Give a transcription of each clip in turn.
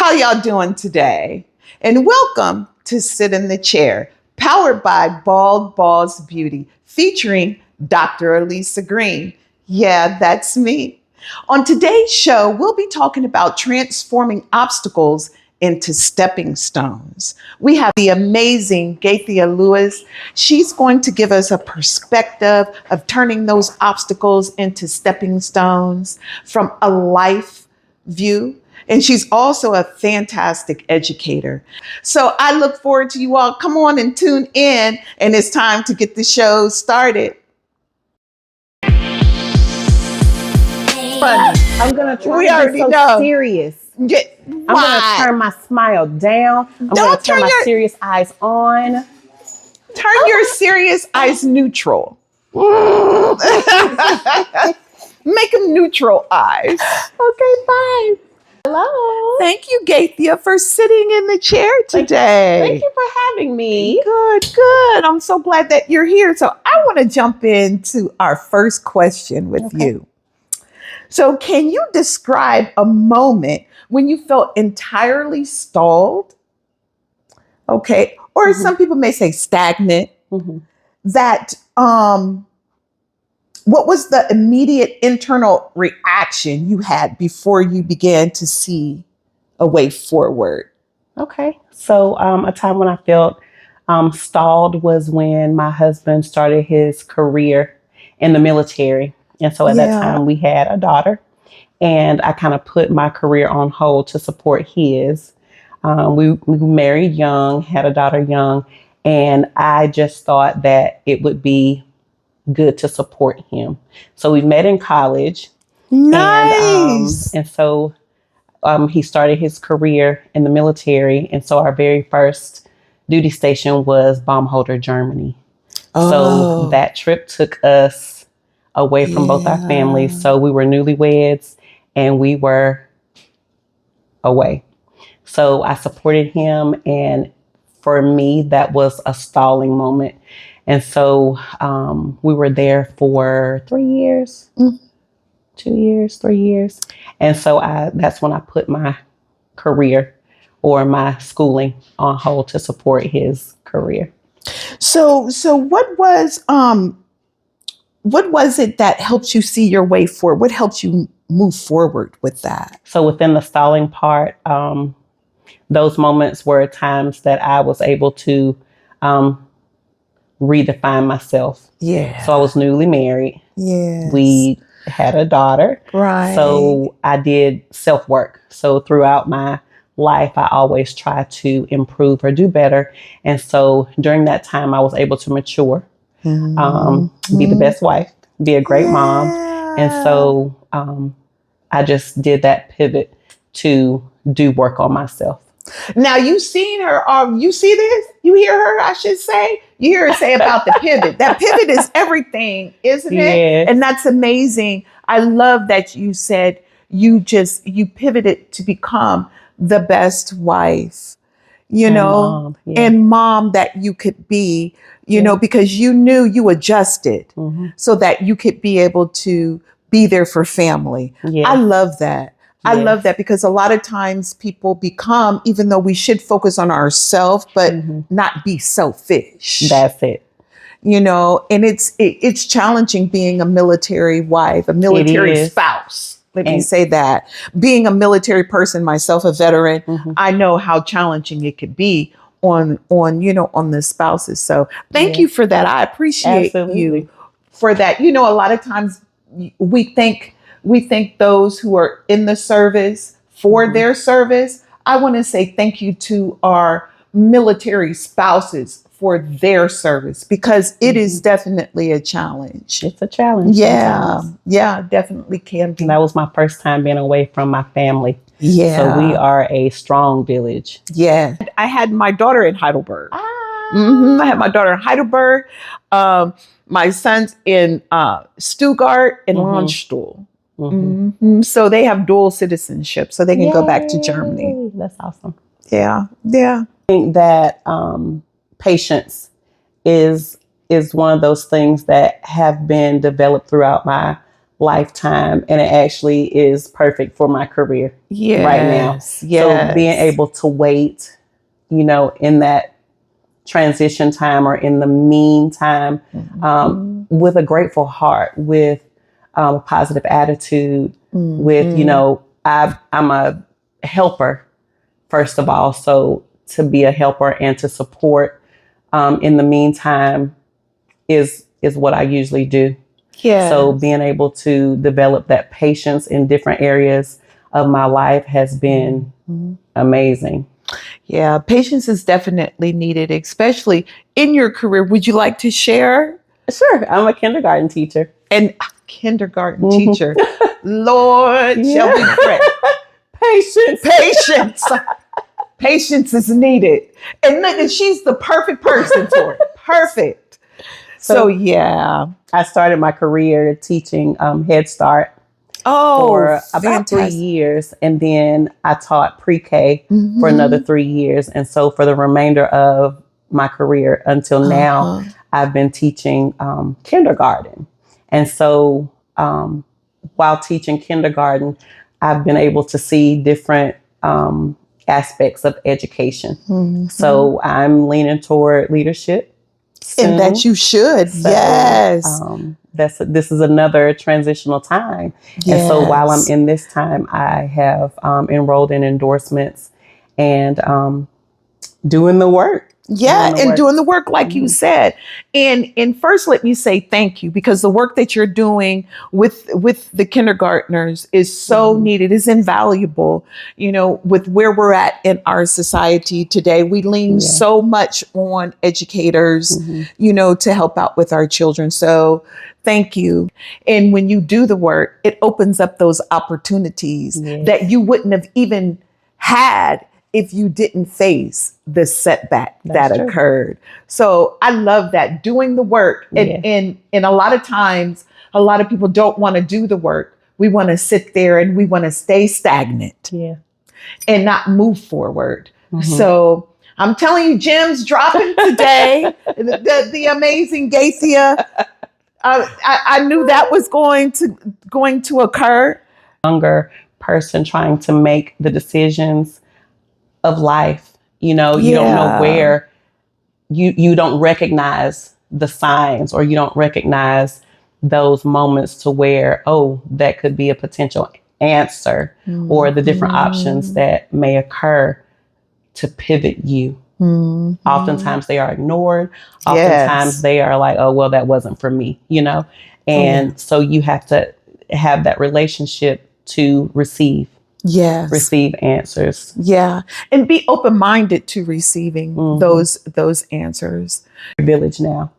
How y'all doing today? And welcome to Sit in the Chair, powered by Bald Balls Beauty, featuring Dr. Elisa Green. Yeah, that's me. On today's show, we'll be talking about transforming obstacles into stepping stones. We have the amazing Gathia Lewis. She's going to give us a perspective of turning those obstacles into stepping stones from a life view. And she's also a fantastic educator. So I look forward to you all. Come on and tune in. And it's time to get the show started. I'm going to try to be so serious. I'm going to turn my smile down. I'm going to turn my serious eyes on. Turn your serious eyes neutral. Make them neutral eyes. Okay, fine. Hello. Thank you, Gathia, for sitting in the chair today. Thank you for having me. Good. I'm so glad that you're here. So I want to jump into our first question with you. So can you describe a moment when you felt entirely stalled? Okay. Or some people may say stagnant. That what was the immediate internal reaction you had before you began to see a way forward? Okay. So a time when I felt stalled was when my husband started his career in the military. And so at that time we had a daughter, and I kind of put my career on hold to support his. We married young, had a daughter young, and I just thought that it would be good to support him. So we met in college. Nice. And so he started his career in the military. And so our very first duty station was Baumholder, Germany. So that trip took us away from both our families. So we were newlyweds and we were away. So I supported him. And for me, that was a stalling moment. And so we were there for 3 years, 2 years, 3 years. And so that's when I put my career or my schooling on hold to support his career. So what was it that helped you see your way forward? What helped you move forward with that? So within the stalling part, those moments were times that I was able to redefine myself. Yeah. So I was newly married. Yeah. We had a daughter. Right. So I did self-work. So throughout my life, I always try to improve or do better. And so during that time, I was able to mature, be the best wife, be a great mom. And so I just did that pivot to do work on myself. Now you've seen her, you see this? You hear her, I should say? You hear her say about the pivot. That pivot is everything, isn't it? Yes. And that's amazing. I love that you said you pivoted to become the best wife, and mom that you could be, you know, because you knew you adjusted so that you could be able to be there for family. Yes. I love that. I love that because a lot of times people become, even though we should focus on ourselves, but not be selfish. That's it. You know, and it's challenging being a military wife, a military spouse. Let me say that. Being a military person, myself, a veteran, I know how challenging it could be on the spouses. So thank you for that. I appreciate you for that. You know, a lot of times we think those who are in the service for their service. I want to say thank you to our military spouses for their service because it is definitely a challenge. It's a challenge. Yeah. Sometimes. Yeah, definitely can be. And that was my first time being away from my family. Yeah. So we are a strong village. Yeah. I had my daughter in Heidelberg. I had my daughter in Heidelberg. My son's in Stuttgart and Landstuhl. So they have dual citizenship, so they can go back to Germany. That's awesome. Yeah. I think that patience is one of those things that have been developed throughout my lifetime, and it actually is perfect for my career right now. Yes. So being able to wait, in that transition time or in the meantime, with a grateful heart, with a positive attitude, with, I'm a helper, first of all. So to be a helper and to support in the meantime is what I usually do. Yeah. So being able to develop that patience in different areas of my life has been amazing. Yeah, patience is definitely needed, especially in your career. Would you like to share? Sure. I'm a kindergarten teacher. And kindergarten teacher. Lord, shall we pray? Patience. Patience is needed. And she's the perfect person for it. Perfect. So yeah. I started my career teaching Head Start for about 3 years. And then I taught pre-K for another 3 years. And so for the remainder of my career until now, I've been teaching kindergarten. And so while teaching kindergarten, I've been able to see different aspects of education. So I'm leaning toward leadership. Soon. And that you should. So, yes. This is another transitional time. Yes. And so while I'm in this time, I have enrolled in endorsements and doing the work. Doing the work, like you said. And first, let me say thank you, because the work that you're doing with the kindergartners is so needed, is invaluable. With where we're at in our society today, we lean so much on educators, to help out with our children. So thank you. And when you do the work, it opens up those opportunities that you wouldn't have even had if you didn't face the setback that occurred. So I love that, doing the work. And a lot of times, a lot of people don't want to do the work. We want to sit there and we want to stay stagnant and not move forward. So I'm telling you, gems dropping today. the amazing Gathia. I knew that was going to occur. Younger person trying to make the decisions of life, you don't know where you don't recognize the signs, or you don't recognize those moments to where, that could be a potential answer, or the different options that may occur to pivot you. Oftentimes they are ignored. Oftentimes they are like, oh, well, that wasn't for me, and so you have to have that relationship to receive answers. And be open-minded to receiving those answers. Village now.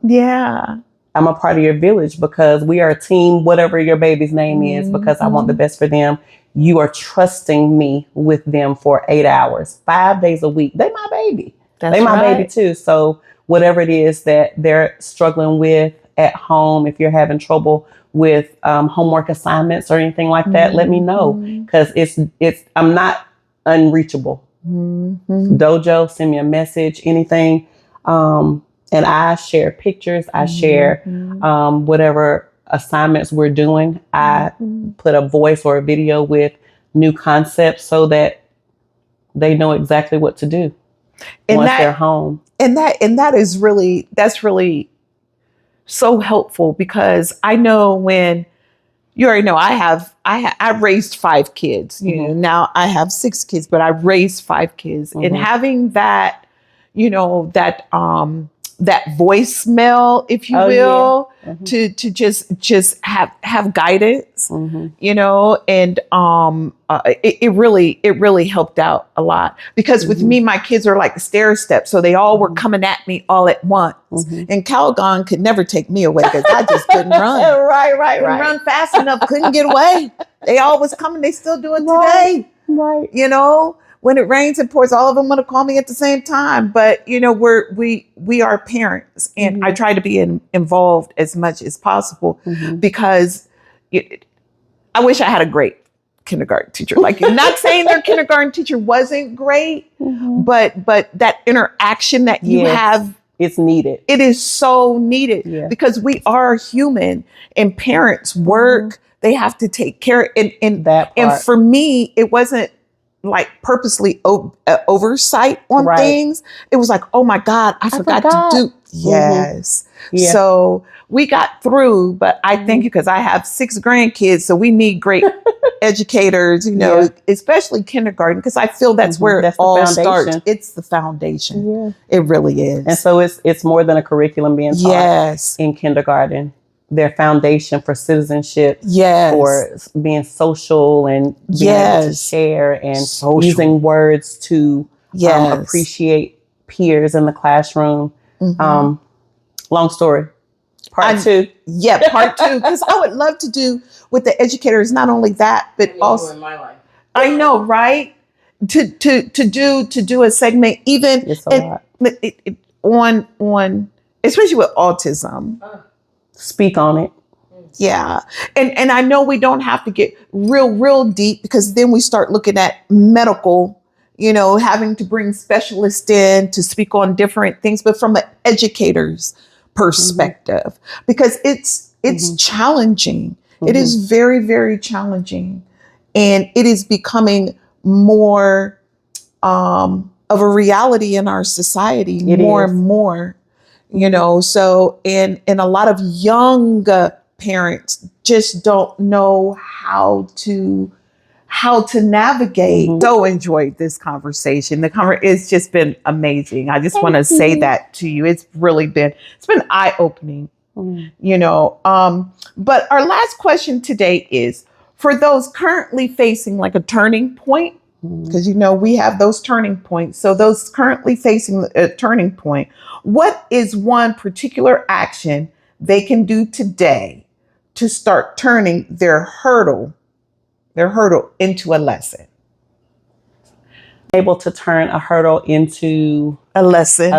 I'm a part of your village because we are a team, whatever your baby's name is, because I want the best for them. You are trusting me with them for 8 hours, 5 days a week. They my baby. They my baby too. So whatever it is that they're struggling with at home, if you're having trouble with homework assignments or anything like that, let me know, because I'm not unreachable. Dojo, send me a message, anything, and I share pictures. I share whatever assignments we're doing. I put a voice or a video with new concepts so that they know exactly what to do once they're home. That's really so helpful, because I know, when you already know, I raised 5 kids. Now I have 6 kids, but I raised 5 kids, and having that, that voicemail, if you will, to just have guidance, and it really helped out a lot, because with me, my kids are like stair steps, so they all were coming at me all at once, and Calgon could never take me away, because I just couldn't run. Couldn't run fast enough, couldn't get away. They all was coming. They still do it today. When it rains and pours, all of them want to call me at the same time. But we are parents, and I try to be involved as much as possible, because I wish I had a great kindergarten teacher. Like, you're not saying their kindergarten teacher wasn't great, but that interaction that you have, it's needed. It is so needed, because we are human, and parents work. They have to take care. That And part. for me, it wasn't like purposely oversight on Right. things. It was like, oh my God, I forgot to do. Yes. Yeah. So we got through, but I thank you because I have 6 grandkids. So we need great educators, you know, Yeah. especially kindergarten, because I feel that's where That's it the all foundation. starts. It's the foundation. Yeah. It really is. And so it's more than a curriculum being taught Yes. in kindergarten. Their foundation for citizenship, Yes. for being social and being able to share and Social. using words to Yes. appreciate peers in the classroom. Mhm. Long story. Part 2. Yeah, part 2. Because I would love to do with the educators, not only that, but also in my life. I know, right? To do a segment, even It's a lot. on especially with autism. Speak on it. Yeah. And I know we don't have to get real deep, because then we start looking at medical, you know, having to bring specialists in to speak on different things, but from an educator's perspective, because it's challenging. It is very, very challenging. And it is becoming more of a reality in our society, more and more, you know. So, and a lot of young parents just don't know how to navigate. So enjoyed this conversation. It's just been amazing. I just want to say that to you. It's been eye opening, you know. But our last question today is for those currently facing like a turning point, because, you know, we have those turning points. So those currently facing a turning point, what is one particular action they can do today to start turning their hurdle into a lesson? Able to turn a hurdle into a lesson.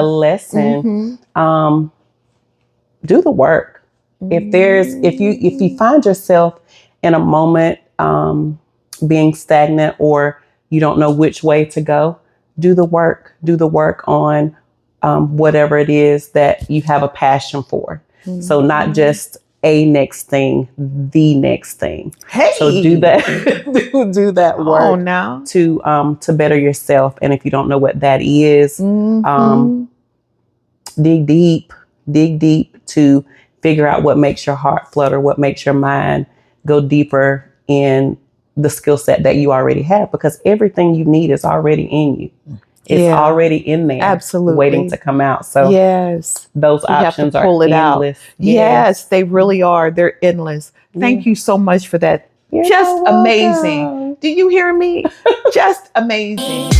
Do the work. If you find yourself in a moment being stagnant, or you don't know which way to go, do the work. Do the work on whatever it is that you have a passion for. So not just a next thing, the next thing. Hey, so do that. do that work now to better yourself. And if you don't know what that is, dig deep to figure out what makes your heart flutter, what makes your mind go deeper in the skill set that you already have, because everything you need is already in you. It's already in there, absolutely waiting to come out. So those options are endless. Yes, they really are. They're endless. Thank you so much for that. You're just so amazing. welcome. Do you hear me? Just amazing.